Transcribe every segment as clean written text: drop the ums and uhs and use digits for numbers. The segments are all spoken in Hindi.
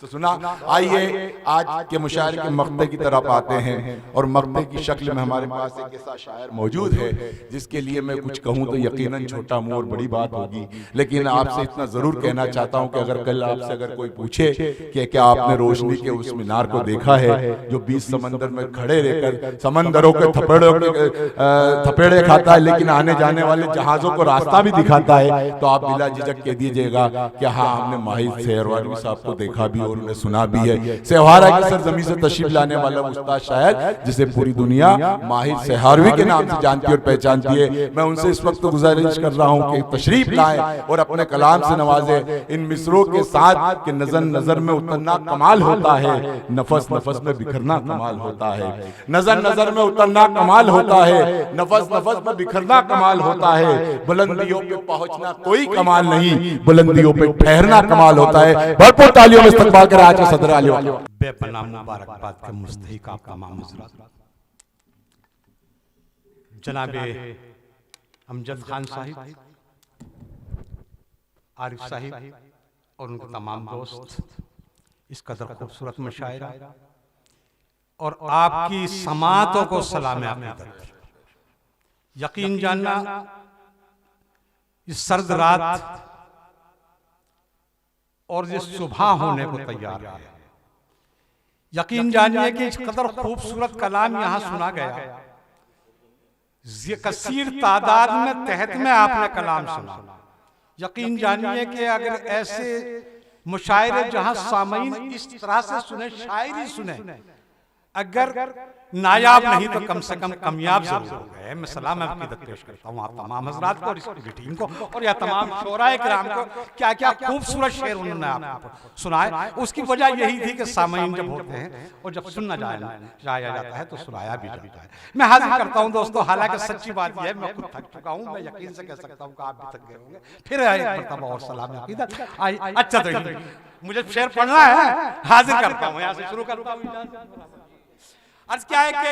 तो सुना। आइए आज के मुशायरे के मक्ते की तरफ आते हैं और मक्ते की शक्ल में हमारे पास एक ऐसा शायर मौजूद है जिसके लिए मैं कुछ कहूँ तो यकीनन छोटा मुँह और बड़ी बात होगी, लेकिन आपसे इतना जरूर कहना चाहता हूँ कि अगर कल आपसे अगर कोई पूछे कि क्या आपने रोशनी के उस मीनार को देखा है जो 20 समंदर में खड़े रहकर समंदरों के थपेड़े खाता है लेकिन आने जाने वाले जहाजों को रास्ता भी दिखाता है, तो आप बिला झिझक कह दीजिएगा कि हाँ हमने माहिर सेहरवारवी साहब को देखा भी और उन्हें सुना भी है। सेहवारा की सरजमी से तशरीफ लाने वाला उस्ताद शायर जिसे पूरी दुनिया माहिर सेहरवारवी के नाम से जानती और पहचानती है, मैं उनसे इस वक्त गुजारिश कर रहा हूँ कि तशरीफ लाएं और अपने कलाम से नवाजे इन मिसरों के साथ कि नजर नजर में उतरना कमाल होता है, नफस नफस में बिखरना कमाल होता है। नजर नजर में उतरना कमाल होता है, नफस नफस में बिखरना कमाल होता है। बुलंदियों पे पहुंचना कोई कमाल नहीं, बुलंदियों पे ठहरना कमाल होता है। भरपूर तालियों में इस्तकबाल करें आज के सदर आली वाला बेपनाह मुबारकबाद के मुस्तहिक आप तमाम हज़रात, जनाबे अमजद खान साहिब, आरिफ साहिब और उनके तमाम दोस्त, इस कदर खूबसूरत मुशायरा और आपकी समातों को सलाम अक़ीदत। यकीन जानना इस सर्द रात और ये सुबह होने को तैयार है, यकीन जानिए कि इस कदर खूबसूरत कलाम यहाँ सुना गया, कसीर तादाद में तहत में आपने कलाम सुना। यकीन जानिए कि अगर ऐसे मुशायरे जहां सामीन इस तरह से सुने, शायरी सुने, अगर नायाब नहीं तो कम से कम कामयाब जरूर हो गए। मैं सलाम अक़ीदत पेश करता हूँ आप तमाम हज़रात को और इस पूरी टीम को और या तमाम शोराए किराम को। क्या क्या खूबसूरत शेर उन्होंने आपको सुनाए। उसकी वजह यही थी कि सामीन जब होते हैं और जब सुनना जाया जाता है तो सुनाया भी जाता है। मैं हाजिर करता हूँ दोस्तों, हालांकि सच्ची बात यह है मैं खुद थक चुका हूँ, मैं यकीन से कह सकता हूँ कि आप भी थक गए होंगे। फिर एक मरतबा और सलाम अक़ीदत। अच्छा तो मुझे शेर पढ़ना है, हाजिर करता हूँ, यहाँ से शुरू करता हूँ। अर्ज क्या है कि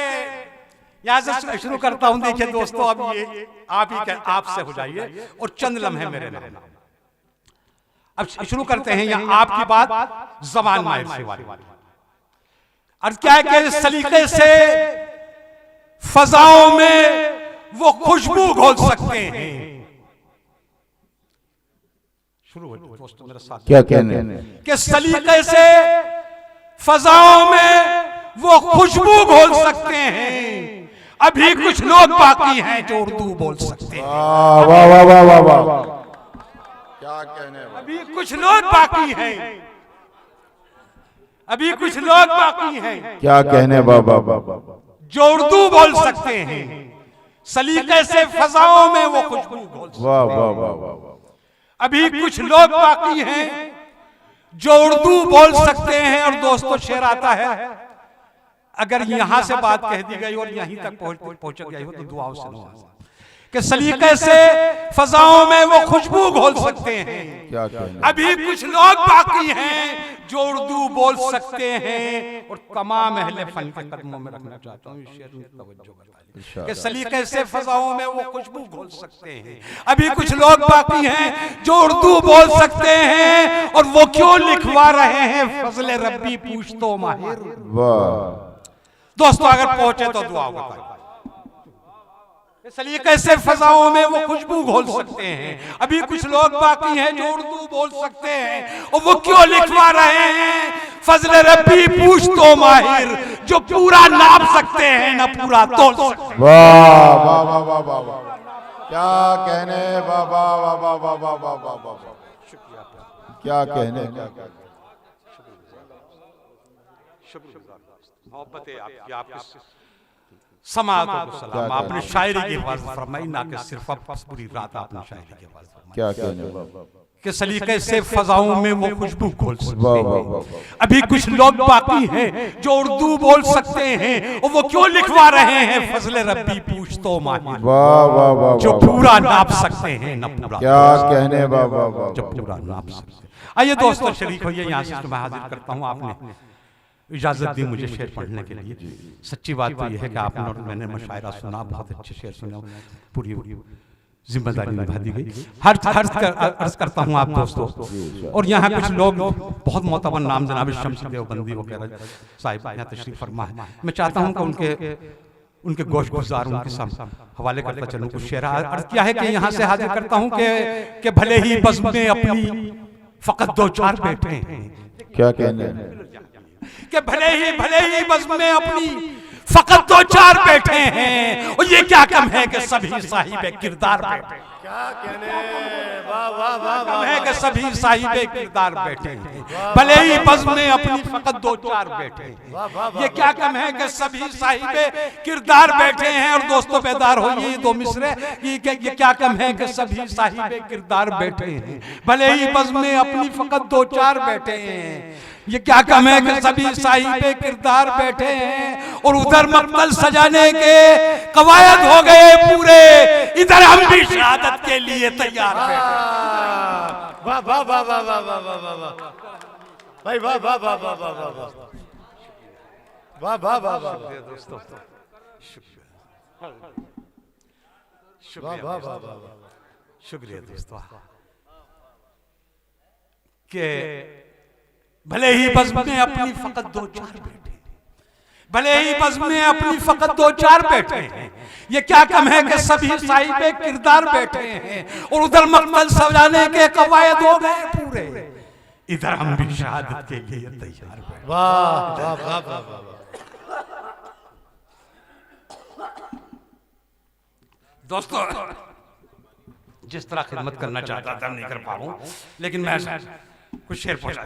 यहाँ से शुरू करता हूं। देखिए दोस्तों, अब ये आप ही आपसे हो जाइए और चंद लम्हे मेरे नाम। अब शुरू करते हैं यहाँ आपकी बात ज़बान माहिर से वाली। अर्ज क्या है कि सलीके से फजाओं में वो खुशबू घोल सकते हैं। शुरू हो दोस्तों मेरे साथ। क्या कहने कि सलीके से फजाओं में वो खुशबू घोल सकते हैं। अभी कुछ लोग बाकी हैं जो उर्दू बोल सकते हैं। वाह वाह वाह वाह वाह, क्या कहने। अभी कुछ लोग बाकी हैं, अभी कुछ लोग बाकी हैं, क्या कहने बाबा बाबा, जो उर्दू बोल सकते हैं। सलीके से फजाओं में वो खुशबू घोल सकते हैं। वाह वाह वाह वाह, अभी कुछ लोग बाकी हैं जो उर्दू बोल सकते हैं। और दोस्तों शेर आता है, अगर यहां से बात कह दी गई और यहीं तक पहुंच गई हो तो दुआओं से नवाज़ कि सलीके से फजाओं में वो खुशबू घोल सकते हैं। क्या कहने। अभी कुछ लोग बाकी हैं जो उर्दू बोल सकते हैं। और तमाम अहले फन के कदमों में रखना चाहता हूँ इस शेर में तवज्जो बताइए कि सलीके से फजाओं में वो खुशबू घोल सकते हैं। अभी कुछ लोग बाकी हैं जो उर्दू बोल सकते हैं। और वो क्यों लिखवा रहे हैं फजले रब्बी पूछ तो माहिर। वाह दोस्तों अगर पहुंचे तो दुआ बताइए। सलीके से फजाओं में वो खुशबू घोल सकते हैं। अभी कुछ लोग बाकी हैं जो उर्दू बोल सकते हैं। और वो क्यों लिखवा रहे हैं फजले रब्बी पूछ तो माहिर, जो पूरा नाप सकते हैं न पूरा तोल सकते हैं। वाह वाह वाह वाह वाह वाह, क्या कहने बाबा बाबा बाबा बाबा बाबा, क्या कहने। मोहब्बत है आपकी, आपकी समातों को सलाम। आपने शायरी की हिफाजत फरमाई, ना कि सिर्फ पूरी रात आपने शायरी की हिफाजत फरमाई। क्या कहने कि सलीके से फजाओं में वो खुशबू घोल सकते हैं। अभी कुछ लोग बाकी हैं जो उर्दू बोल सकते हैं। और वो क्यों लिखवा रहे हैं फजले रब्बी पूछ तो माहिर। वाह वाह वाह, जो पूरा नाप सकते हैं न पूरा। क्या कहने बाबा, जो पूरा नाप सकते हैं। आइए दोस्तों शरीक होइए, यहाँ से मैं हाजिर करता हूँ। आपने इजाजत दी मुझे शेर पढ़ने के लिए। सच्ची बात तो यह है कि आपने और मैंने मुशायरा सुना, बहुत अच्छे शेर सुने, पूरी जिम्मेदारी निभा दी गई। अर्ज करता हूँ आप दोस्तों, और यहाँ कुछ लोग बहुत मोतबर नाम जनाब शम्स देवबंदी वगैरह साहिब यहाँ तशरीफ फरमा है, मैं चाहता हूँ कि उनके गोश गुजार उनके सामने हवाले करता चलूँ। कुछ शेर अर्ज किया है कि यहाँ से हाजिर करता हूँ कि भले ही बज़्म में अपनी फकत दो चार बैठे हैं, क्या कहने कि भले ही बज़्म में अपनी फकत दो चार बैठे हैं, और ये क्या कम है कि सभी साहिबे किरदार बैठे, क्या कहने, वाह वाह वाह कम वाह, है कि सभी साहिबे किरदार बैठे हैं, भले ही बज़्म में अपनी फकत दो चार बैठे हैं, ये क्या कम है कि सभी साहिबे किरदार बैठे हैं। और दोस्तों बेदार होइए, ये दो मिसरे, ये क्या कम है कि सभी साहिबे किरदार बैठे हैं, भले ही बज़्म में अपनी फकत दो चार बैठे हैं, ये क्या कम है कि सभी साहिबे किरदार बैठे हैं, और उधर मकतल सजाने के कवायद हो गए पूरे, इधर हम भी शहादत के लिए तैयार बैठे। वाह वाह वाह वाह वाह वाह वाह वाह वाह भाई, वाह वाह वाह वाह वाह वाह वाह वाह वाह वाह वाह दोस्तों वाह वाह वाह वाह, शुक्रिया दोस्तों, के भले ही बज़्म में अपनी फकत दो चार बैठे, भले ही बज़्म में अपनी फकत दो चार बैठे हैं, ये क्या कम है कि सभी साहिबे किरदार बैठे हैं, और उधर मकतल सजाने के कवायद हो गए पूरे, इधर हम भी शहादत के लिए तैयार बैठे। वाह वाह वाह वाह वाह, दोस्तों जिस तरह खिदमत करना चाहता था नहीं कर पाऊं, लेकिन मैं कुछ शेर पहुंचा।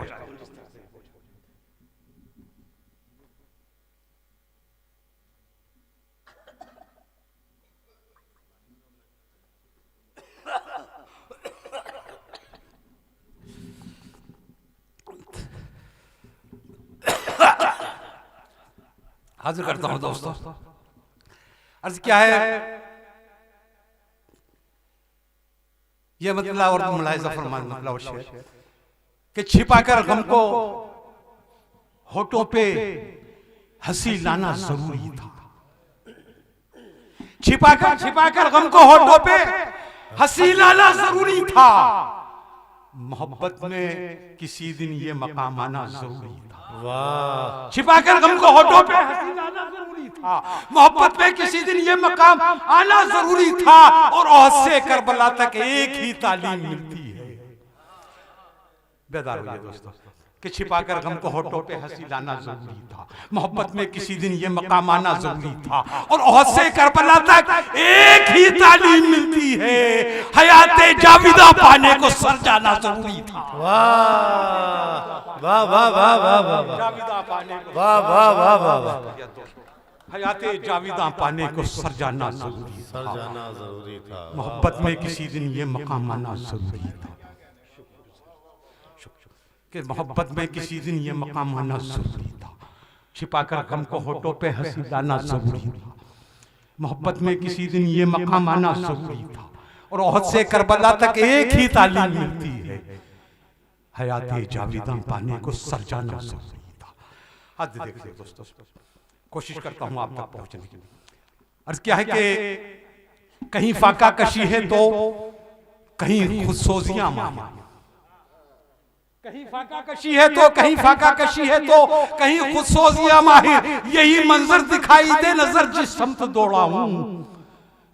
हाजिर करता हूं दोस्तों, अर्ज क्या है, ये मतलब और मुलाहिजा फरमान मतलब और शेर कि छिपाकर गम को होठों पे हंसी लाना जरूरी था, छिपाकर गम को होठों पे हंसी लाना जरूरी था, मोहब्बत में किसी दिन ये मकाम आना जरूरी था। वाह, छिपाकर गम को होठों पे हंसी लाना जरूरी था, मोहब्बत में किसी दिन ये मकाम आना जरूरी था, और ओहद से करबला तक एक ही तालीम मिलती है। बेदार होइए दोस्तों कि छिपाकर गम को होठों पे हंसी लाना जरूरी था, मोहब्बत में किसी दिन ये मकाम आना जरूरी था, और ओहद से करबला तक एक ही तालीम मिलती है, हयाते जाविदा पाने को सर जाना जरूरी था। वाह वाह वाह वाह वाह वाह, जाविदा पाने को, वाह वाह वाह वाह वाह, हयाते जाविदा पाने को सर जाना जरूरी सर था, जाना जरूरी था, मोहब्बत में किसी दिन ये मकाम आना जरूरी था, कि मोहब्बत में किसी दिन ये मकाम आना जरूरी था, छिपाकर गम को होठों पे हंसी लाना जरूरी था, मोहब्बत में किसी दिन ये मकाम आना जरूरी था, और ओहद से करबला तक एक ही तालीम मिलती है, हयाते जाविदा पाने को सर जाना जरूरी था। हद देखिए दोस्तों, कोशिश करता हूं आप तक पहुंचने की। अर्ज क्या है कि कहीं फाका कशी है तो कहीं खुदसोजियां माहिर, कहीं फाका कशी है तो कहीं फाका कशी है तो कहीं खुदसोजियां माहिर, यही मंजर दिखाई दे नजर जिस समत दौड़ा हूं,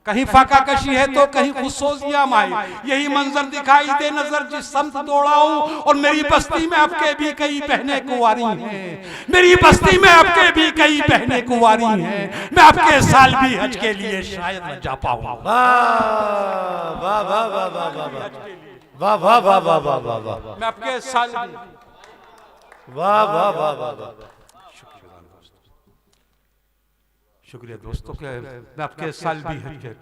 कहीं फाका कशी है तो कहीं खुदसोजियां माहिर, यही मंजर दिखाई दे नजर जिस समत दौड़ा हूं, और मेरी बस्ती में आपके भी कई बहनें कुंवारी हैं, मेरी बस्ती में आपके भी कई बहनें कुंवारी हैं, मैं आपके साल भी हज के लिए शायद न जा पाऊं। वाह वाह वाह वाह वाह वाह वाह वाह वाह वाह वाह वाह वाह, मैं आपके साल वाह वाह वाह वाह वाह, शुक्रिया दोस्तों के मैं आपके साल भी हज के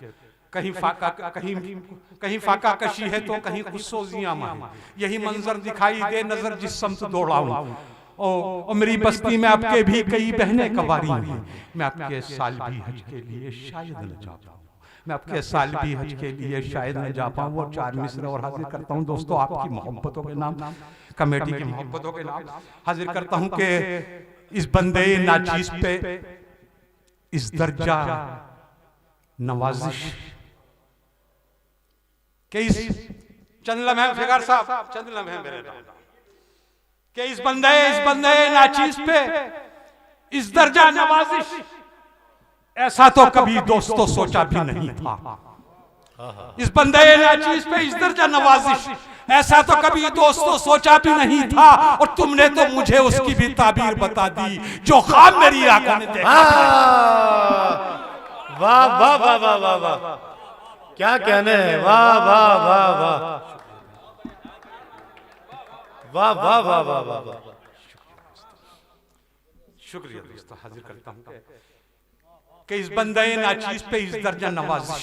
कहीं फाका कशी है तो कहीं खुदसोजियां माहिर, यही मंजर दिखाई दे नजर जिस समत दौड़ा हूं, और मेरी बस्ती में आपके भी कई बहनें कुंवारी हैं, मैं आपके साल भी हज के लिए शायद न जा पाऊं, मैं आपके साल भी हज के लिए शायद न जा पाऊं। और चार मिसरे और हाजिर करता हूं दोस्तों आपकी मोहब्बतों के नाम, कमेटी की मोहब्बतों के नाम हाजिर करता हूं कि इस बंदे नाचीज पे इस दर्जा नवाजिश कि इस चंद लम्हे फिगर साहब, चंद लम्हे मेरे नाम, कि इस बंदे नाचीज पे इस दर्जा नवाजिश, ऐसा तो कभी दोस्तों सोचा भी नहीं था। इस बंदे नाचीज पे इस दर्जा नवाजिश, ऐसा तो कभी दोस्तों सोचा भी नहीं था। और तुमने तो मुझे उसकी भी ताबीर बता दी जो ख्वाब मेरी आंखों ने देखा। वाह वाह वाह वाह वाह वाह, क्या कहने हैं, वाह वाह वाह वाह वाह वाह वाह वाह वाह वाह। शुक्रिया दोस्तों, हाजिर करता हूं कि इस बंदे नाचीज पे इस दर्जा नवाजिश,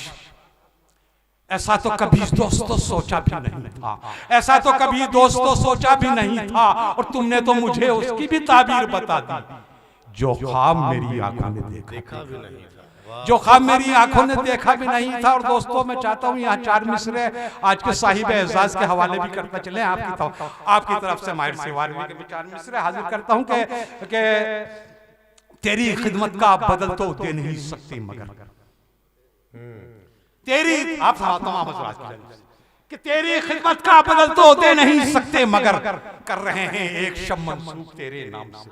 ऐसा तो कभी दोस्तों सोचा भी नहीं था, ऐसा तो कभी दोस्तों सोचा भी नहीं था। और तुमने तो मुझे उसकी भी ताबीर बता दी जो ख्वाब मेरी आंखों ने देखा भी नहीं था, जो ख्वाब मेरी आंखों ने देखा भी नहीं था। और दोस्तों मैं चाहता हूं यहाँ 4 मिसरे आज के साहिब एजाज के हवाले भी करता चले। आपकी तरफ से माहिर सिवारवी के भी 4 मिसरे हाजिर करता हूं कि तेरी खिदमत का आप बदल तो दे नहीं सकती, मगर तेरी, आप कि तेरी खिदमत का बदल तो दे नहीं सकते, मगर कर रहे हैं एक शब मंसूब तेरे नाम से।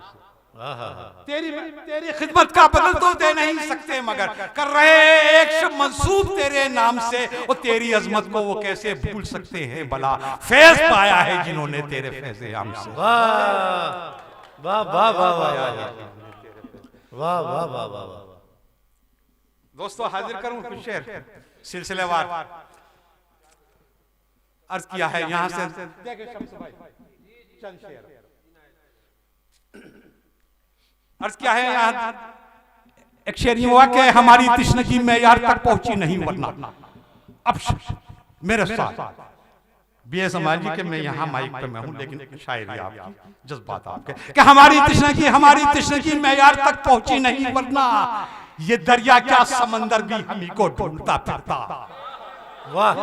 तेरी खिदमत का बदल तो दे नहीं सकते, मगर कर रहे हैं एक शब मंसूब तेरे नाम से। और तेरी अजमत को वो कैसे भूल सकते हैं, भला फैज पाया है जिन्होंने तेरे फैज़े आम से। वाह वाह वाह वाह वाह वाह वाह वाह। दोस्तों हाजिर करूं कुछ शेर सिलसिलेवार अर्ज किया है यहां से। अर्ज किया है यहाँ एक शेर हुआ कि हमारी तिश्नगी मेयार तक पहुंची नहीं, वरना अब मेरे साथ बे समाजी के मैं यहाँ माइक पे मैं हूं, लेकिन शायरी आपकी, जज्बात आपके, कि हमारी तिश्नगी मेयार तक पहुंची नहीं, वरना ये दरिया क्या समंदर भी हमी को ढूंढता फिरता। वाह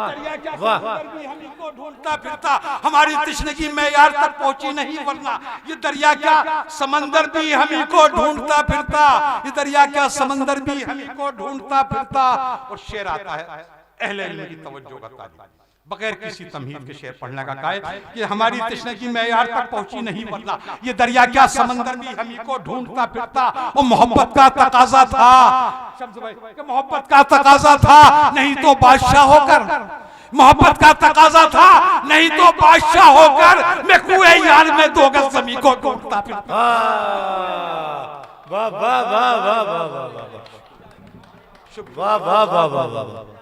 वाह, हमी को ढूंढता फिरता, हमारी तिश्नगी मेयार तक पहुंची नहीं, वरना ये दरिया क्या समंदर भी हमी को ढूंढता फिरता। ये दरिया क्या समंदर भी हमी को ढूंढता फिरता। और शेर आता है अहले इल्म की तवज्जो का तालिब, बगैर किसी तमहीद के शेर पढ़ने का कायद कि हमारी तिश्नगी मेयार तक पहुंची नहीं, वरना ये दरिया क्या समंदर भी हमी को ढूंढता फिरता। और मोहब्बत का तकाजा था, मोहब्बत का तकाजा था, नहीं तो बादशाह होकर, मोहब्बत का तकाजा था, नहीं तो बादशाह होकर मैं कुएं यार में 2 गज ज़मीन को ढूंढता फिरता। वाह वाह वाह वाह वाह वाह वाह वाह वाह वाह वाह।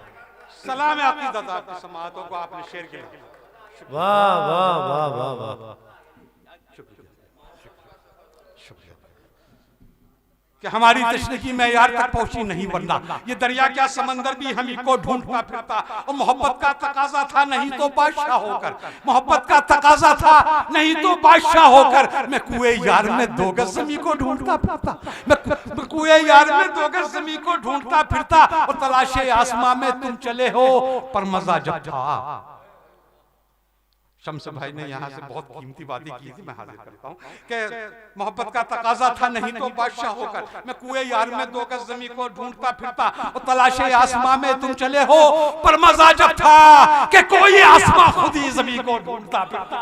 सलाम है आपकी दादा की समातों को, आपने शेर के लिए। वाह वाह वाह वाह वाह। कि हमारी तिश्नगी मेयार तक पहुंची नहीं, वरना ये दरिया क्या समंदर भी हमी को ढूंढता फिरता। और मोहब्बत का तकाजा था, नहीं तो बादशाह होकर, मोहब्बत का तकाजा था, नहीं तो बादशाह होकर मैं कुएं यार में 2 गज ज़मीन को ढूंढता फिरता। मैं कुएं यार में 2 गज ज़मीन को ढूंढता फिरता। और तलाशे आसमां में तुम चले हो, पर मजा जब था। शम्स भाई ने यहाँ से बहुत कीमती बातें की थी, मैं हाजिर करता हूँ कि मोहब्बत का तकाजा था, नहीं तो बादशाह होकर मैं कुएं यार में 2 गज ज़मीन को ढूंढता फिरता। और तलाशे आसमां में तुम चले हो, पर मजा जब था कि कोई आसमां खुद ही ज़मीन को ढूंढता फिरता।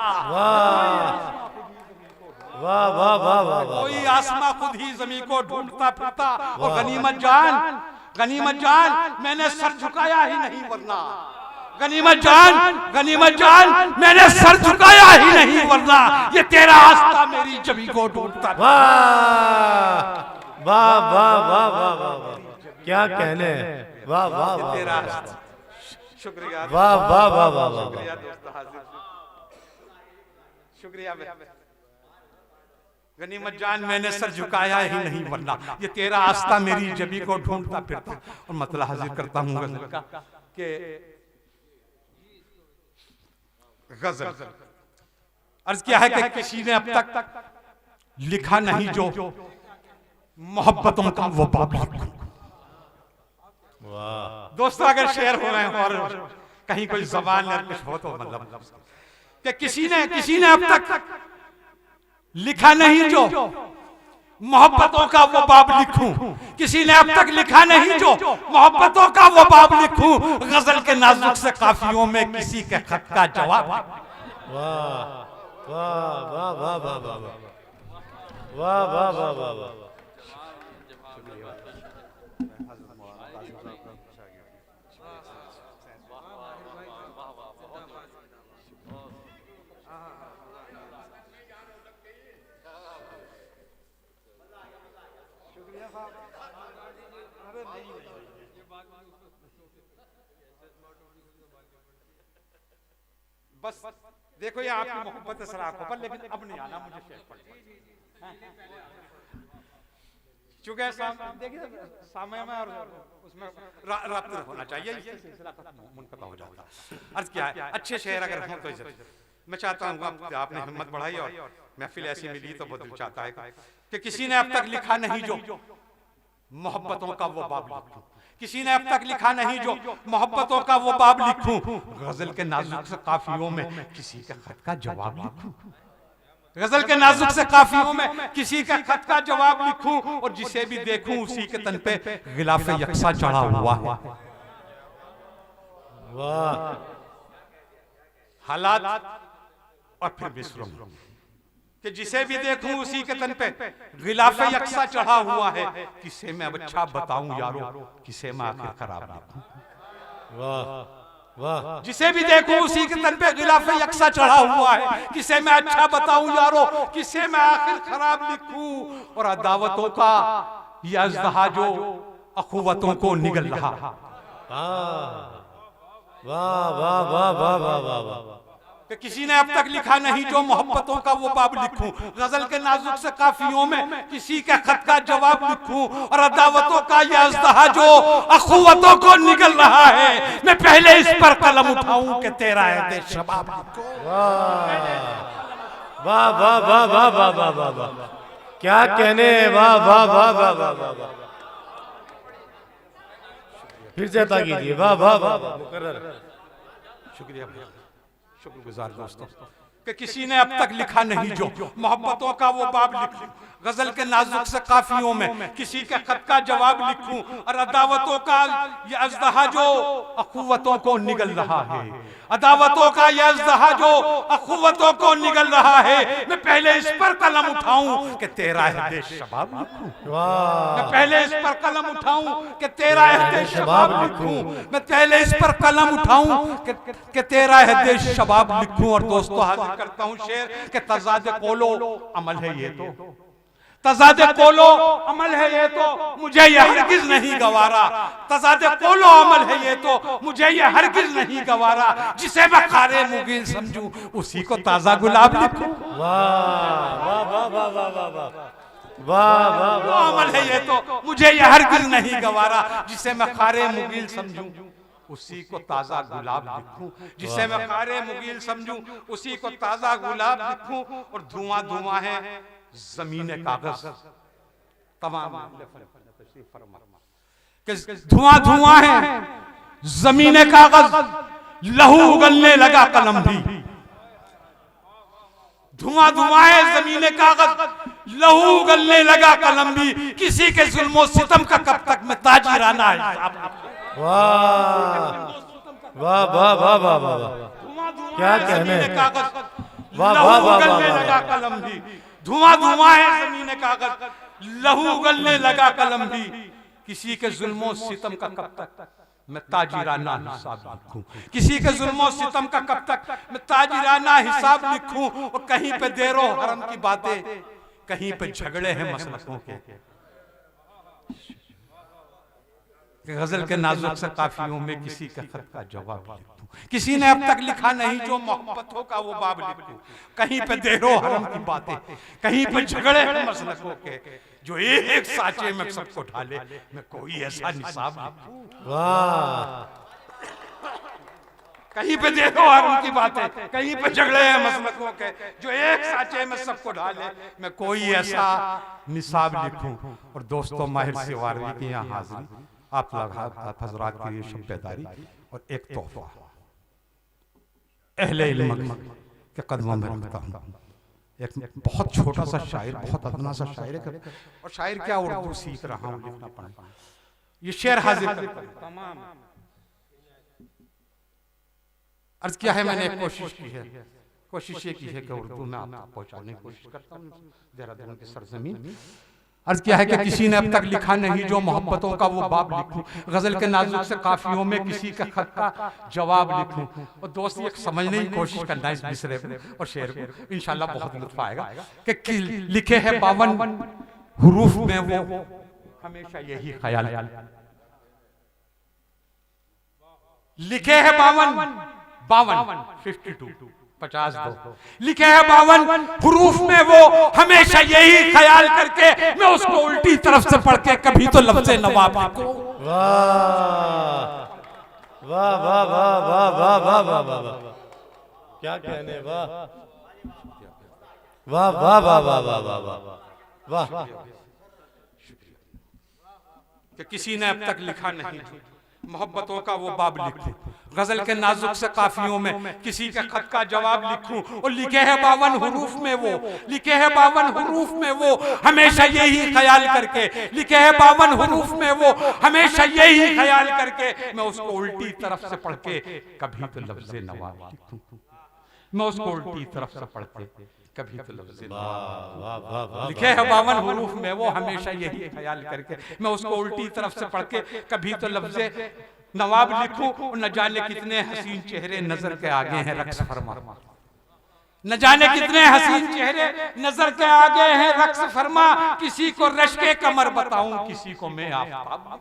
वाह वाह वाह वाह, कोई आसमां खुद ही ज़मीन को ढूंढता फिरता। और गनीमत जान मैंने सर झुकाया ही नहीं, वरना गनीमत जान मैंने सर झुकाया ही नहीं, वरना ये तेरा आस्था मेरी जमी को ढूंढता। वाह वाह वाह वाह वाह वाह, क्या कहने, वाह वाह वाह, तेरा शुक्रिया, वाह वाह वाह वाह वाह, शुक्रिया। गनीमत जान मैंने सर झुकाया ही नहीं, वरना ये तेरा आस्था मेरी जमी को ढूंढता फिरता। और मतलब हाजिर करता हूँ गजल का कि गजल अर्ज किया है कि किसी ने अब तक लिखा नहीं जो मोहब्बतों का वो बाब लिखूं। दोस्तों अगर शेर हो रहे हैं और कहीं कोई जबान या कुछ हो तो मतलब कि किसी ने अब तक लिखा नहीं जो मोहब्बतों का वो बाब लिखूं, किसी ने अब तक लिखा नहीं जो मोहब्बतों का वो बाब लिखूं, गजल के नाजुक से काफियों में किसी के खत का जवाब। वाह वाह वाह वाह वाह वाह वाह वाह वाह वाह वाह। बस देखो ये आपकी मोहब्बत सर आंखों पर, लेकिन अब नहीं आना मुझे शेर पर। चूंकि देखिए समय में और उसमें रब्त होना चाहिए, इससे सिलसिला मुनक़ता हो जाता। अर्ज क्या है, अच्छे शेर अगर हों तो इज्जत। मैं चाहता हूँ आपने हिम्मत बढ़ाई और महफिल ऐसी मिली तो बहुत दिल चाहता है कि किसी ने अब तक लिखा नहीं जो मोहब्बतों का वो बाब लिखूं, किसी ने अब तक लिखा नहीं जो मोहब्बतों का वो बाब लिखूं, गजल के नाजुक से काफियों में किसी के खत का जवाब लिखूं, गजल के नाजुक से काफियों में किसी के खत का जवाब लिखूं, और जिसे भी देखूं उसी के तन पे गिलाफे यकसा चढ़ा हुआ है। वाह। हालात और फिर बिसरूं कि जिसे भी देखूं उसी के तन पे गिलाफे यकसा चढ़ा हुआ है, किसे मैं अब अच्छा बताऊं यारो, किसे मैं आखिर खराब लिखूं। वाह वाह। जिसे भी देखूं उसी के तन पे गिलाफे यकसा चढ़ा हुआ है, किसे मैं अच्छा बताऊं यारो, किसे मैं आखिर खराब लिखूं। और अदावतों का ये अज़दहा जो अखुवतों को निगल रहा। वाह वाह वाह वाह वाह वाह वाह। कि किसी ने अब तक लिखा नहीं जो मोहब्बतों का वो बाब लिखूं, गजल के नाजुक से काफियों में किसी के खत का जवाब लिखूं, और अदावतों का ये अज़दहा जो अखुवतों को निगल रहा है, मैं पहले इस पर कलम उठाऊं कि तेरा है दे शबाब लिखूं। वाह वाह वाह वाह वाह वाह वाह वाह, क्या कहने। वाह वाह वाह वाह वाह वाह वाह। फिर से अता कीजिए। वाह वाह वाह वाह। शुक्रिया, शुक्रगुजार दोस्तों कि किसी ने अब तक लिखा नहीं जो मोहब्बतों का वो बाब लिखूं, गजल के नाजुक से काफियों में किसी के खत का जवाब लिखूं, और अदावतों का ये अज़दहा जो अखुवतों को निगल रहा है, अदावतों का ये अज़दहा जो अखुवतों को निगल रहा है, मैं पहले इस पर कलम उठाऊं कि तेरा है दे शबाब लिखूं। मैं पहले इस पर कलम उठाऊं कि तेरा है दे शबाब लिखूं, मैं पहले इस पर कलम उठाऊं कि तेरा है दे शबाब लिखूं। और दोस्तों हाजिर करता हूं शेर कि तज़ाद कोलो अमल है ये तो, तज़ाद कोलो अमल है ये तो, मुझे ये हरगिज नहीं गवारा। तज़ाद कोलो अमल है ये तो, मुझे ये हरगिज नहीं गवारा। जिसे मैं खारे मुगील समझूं उसी को ताजा गुलाब लिखूं। वाह वाह वाह वाह वाह वाह वाह वाह वाह। अमल है ये तो, मुझे ये हरगिज नहीं गवारा। जिसे मैं खारे मुगील समझूं उसी को ताजा गुलाब लिखूं, जिसे मैं खारे मुगील समझूं उसी को ताजा गुलाब लिखूं। और धुआं धुआं है ज़मीने कागज तमाम, धुआं धुआं है ज़मीने कागज, लहू उगलने लगा कलम भी। धुआं धुआं है ज़मीने कागज, लहू उगलने लगा कलम भी। किसी के जुल्मो सितम का कब तक मैं ताजिराना है। वाह वाह वाह वाह वाह वाह, क्या कहने। वाह वाह वाह वाह। कलम भी धुआं धुआं है ज़मीने कागज, लहू उगलने लगा कलम भी। किसी के जुल्मों सितम का कब तक मैं ताजिराना हिसाब लिखूं, किसी के जुल्मों सितम का कब तक मैं ताजिराना हिसाब लिखूं। और कहीं पे देरो हरम की बातें, कहीं पे झगड़े हैं मसलकों के, गजल के नाजुक से काफियों में किसी के खत का जवाब लिखूं। किसी ने अब तक लिखा नहीं जो मोहब्बतों का वो बाब लिखूं। कहीं पे देरो हरम की बातें, कहीं पे झगड़े हैं मसलकों के, जो एक साचे में सबको ढाले, मैं कोई ऐसा निसाब लिखूं। वाह। कहीं पे देरो हरम की बातें, कहीं पे झगड़े हैं मसलकों के, जो एक साचे में सबको ढाले, मैं कोई ऐसा निसाब लिखूं। और दोस्तों माहिर सिवारवी की यहाँ हाजिरी, आप हज़रात की ये शब्बेदारी और एक तोहफा अहले इल्म के कदमों में रखता हूँ। एक बहुत छोटा सा शायर, बहुत अदना सा शायर है, और शायर क्या उर्दू सीख रहा हूँ, लिखना पढ़ना। ये शेर हाजिर तमाम अर्ज किया है मैंने, कोशिश की है, कोशिश ये की है कि उर्दू में आप पहुंचाने की कोशिश करता हूँ देहरादून की सरजमीन। अर्ज किया है कि किसी ने अब तक लिखा नहीं जो मोहब्बतों का वो बाब लिखूं, गजल के नाजुक से काफियों में किसी का खत का जवाब लिखूं। और दोस्त ये समझने की कोशिश करना इस मिसरे और शेर को, इंशाल्लाह बहुत लुत्फ आएगा कि लिखे है 52 हुरूफ में वो हमेशा यही ख्याल, लिखे है 52 लिखे है 52 हुरूफ में वो हमेशा यही ख्याल करके मैं उसको उल्टी तरफ से पढ़ के कभी तो लफ्ज़े नवाब लिखूं। वाह वाह वाह वाह वाह वाह वाह वाह वाह वाह, क्या कहने, वाह वाह वाह वाह वाह वाह वाह वाह। कि किसी ने अब तक लिखा नहीं मोहब्बतों का वो बाब लिखूं, गजल के नाजुक से काफियों में किसी के खत का जवाब लिखूं। और लिखे है 52 हुरूफ में वो, लिखे है 52 हुरूफ में वो हमेशा यही ख्याल करके, लिखे है 52 हुरूफ में वो हमेशा यही ख्याल करके मैं उसको उल्टी तरफ से पढ़ के कभी तो लफ्ज़े नवाब लिखूं, मैं उसको उल्टी तरफ से पढ़ के कभी तो लफ्ज़े नवाब। लिखे है 52 हुरूफ में वो हमेशा यही ख्याल करके मैं उसको उल्टी तरफ से पढ़ के कभी तो लफ्ज़े नवाब लिखूं। और न जाने कितने हसीन चेहरे नजर के आगे हैं रक्स फरमा, न जाने कितने हसीन चेहरे नजर के आगे हैं रक्स फरमा। किसी को रश्के कमर बताऊं, किसी को मैं आफताब,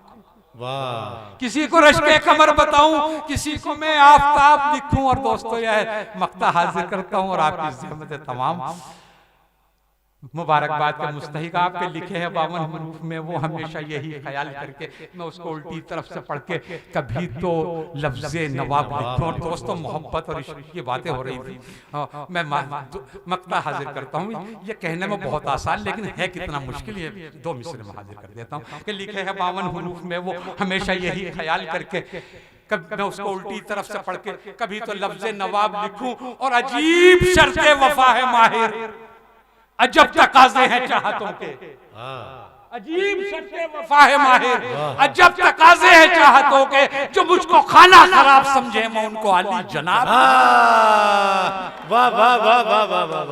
वाह, किसी को रश्के कमर बताऊं, किसी को मैं आफताब लिखूं। और दोस्तों यह मक्ता हाजिर करता हूं और आपकी ज़हमत तमाम मुबारकबाद के मुस्तहिक आपके लिखे हैं 52 हुरूफ में वो हमेशा यही ख्याल करके मैं उसको उल्टी तरफ से पढ़ के कभी तो लफ्ज़े नवाब लिखूं। और दोस्तों मोहब्बत और इश्क की बातें हो रही थी, मैं मक्ता हाजिर करता हूँ। ये कहने में बहुत आसान लेकिन है कितना मुश्किल, ये 2 मिसरे में हाजिर कर देता हूँ कि लिखे हैं 52 हुरूफ में वो हमेशा यही ख्याल करके कभी मैं उसको उल्टी तरफ से पढ़ के कभी तो लफ्ज़े नवाब लिखूं। और अजीब शर्ते वफा है माहिर, अजब तकाज़े हैं चाहतों के, अजीब शर्ते वफा है माहिर, अजब तकाज़े हैं चाहतों के। जो मुझको खाना खराब समझे मैं उनको आली जनाब। वाह वाह वाह वाह वाह वाह।